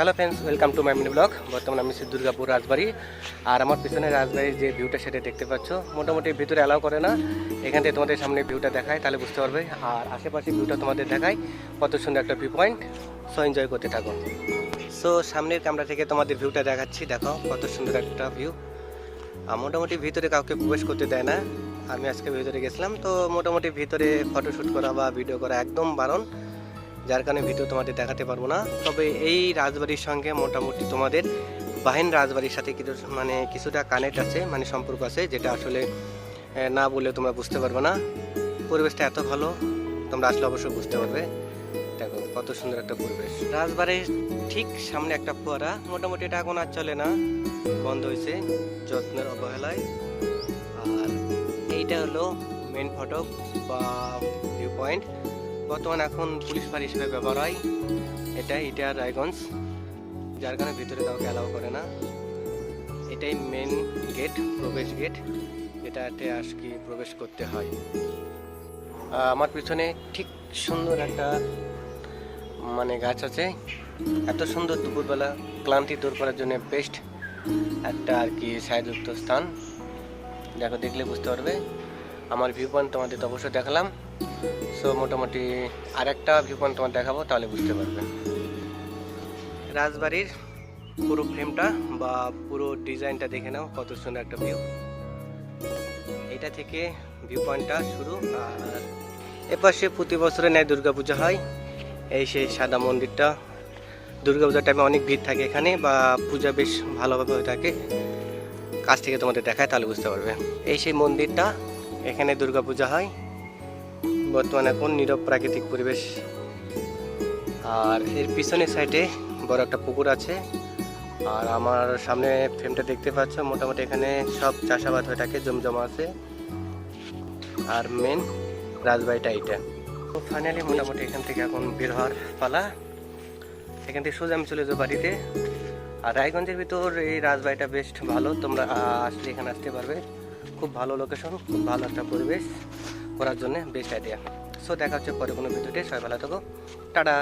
Hello friends, welcome to my mini blog. বর্তমানে আমি দুর্গাপুর রাজবাড়ি, আর আমার পিছনে রাজবাড়ির যে ভিউটা সেটা দেখতে পাচ্ছ। মোটামুটি ভিতরে অ্যালাউ করে না, এখান থেকে তোমাদের সামনে ভিউটা দেখায়, তাহলে বুঝতে পারবে। আর আশেপাশে ভিউটা তোমাদের দেখায়, কত সুন্দর একটা ভিউ পয়েন্ট। সো এনজয় করতে থাকো। সো সামনের ক্যামেরা থেকে তোমাদের ভিউটা দেখাচ্ছি, দেখো কত সুন্দর একটা ভিউ। আর মোটামুটি ভিতরে কাউকে প্রবেশ করতে দেয় না। আমি আজকে ভিতরে গেছিলাম, তো মোটামুটি ভিতরে ফটোশ্যুট করা বা ভিডিও করা একদম বারণ, যার কারণে ভিডিও তোমাদের দেখাতে পারবো না। তবে এই রাজবাড়ির সঙ্গে মোটামুটি তোমাদের বাহিন রাজবাড়ির সাথে কিছু কিছুটা কানেক্ট আছে, সম্পর্ক আছে, যেটা আসলে না বলে তোমরা বুঝতে পারবে না। পরিবেশটা এত ভালো, তোমরা আসলে অবশ্যই বুঝতে পারবে। দেখো কত সুন্দর একটা পরিবেশ। রাজবাড়ির ঠিক সামনে একটা ফোয়ারা, মোটামুটি এটা এখন আর চলে না, বন্ধ হয়েছে যত্নের অবহেলায়। আর এইটা হলো মেন ফটক বা ভিউ পয়েন্ট। বর্তমানে এখন পুলিশ ফাঁড়ি হিসেবে ব্যবহার হয়। এটা রায়গঞ্জ, যার কারণে ভিতরে কাউকে অ্যালাউ করে না। এটাই মেন গেট, প্রবেশ গেট, যেটাতে আজকে প্রবেশ করতে হয়। আমার পিছনে ঠিক সুন্দর একটা গাছ আছে। এত সুন্দর দুপুরবেলা ক্লান্তি দূর করার জন্য বেস্ট একটা ছায়াযুক্ত স্থান। দেখো, দেখলে বুঝতে পারবে। আমার ভিউ পয়েন্ট তোমাদের তো অবশ্যই দেখালাম। সো মোটামুটি আরেকটা ভিউ পয়েন্ট তোমার দেখাবো, তাহলে বুঝতে পারবে। রাজবাড়ির পুরো ফ্রেমটা বা পুরো ডিজাইনটা দেখে নাও, কত সুন্দর একটা ভিউ। এটা থেকে ভিউ পয়েন্টটা শুরু। আর এপাশে প্রতি বছরের ন্যায় দুর্গাপূজা হয়। এই সেই সাদা মন্দিরটা, দুর্গাপূজার টাইমে অনেক ভিড় থাকে এখানে, বা পূজা বেশ ভালোভাবে হয়ে থাকে। কাছ থেকে তোমাদের দেখায়, তাহলে বুঝতে পারবে। এই সেই মন্দিরটা, এখানে দুর্গাপূজা হয়। বর্তমানে এখন নীরব প্রাকৃতিক পরিবেশ। আর এর পিছনের সাইডে বড় একটা পুকুর আছে। আর আমার সামনে ফ্রেমটা দেখতে পাচ্ছ, মোটামুটি এখানে সব চাষাবাদ হয়ে থাকে, জমজমা আছে। আর মেন রাজবাড়িটা এইটা। তো ফাইনালি মোটামুটি এখান থেকে এখন বের হওয়ার পালা। এখান থেকে সোজা আমি চলে যাবো বাড়িতে। আর রায়গঞ্জের ভিতর এই রাজবাড়িটা বেশ ভালো, তোমরা আসলে এখানে আসতে পারবে। খুব ভালো লোকেশন, খুব ভালো একটা পরিবেশ করার জন্য বেস্ট আইডিয়া। সো দেখা হচ্ছে পরে কোনো ভিডিওতে। সবাই ভালো থাকো, টাটা।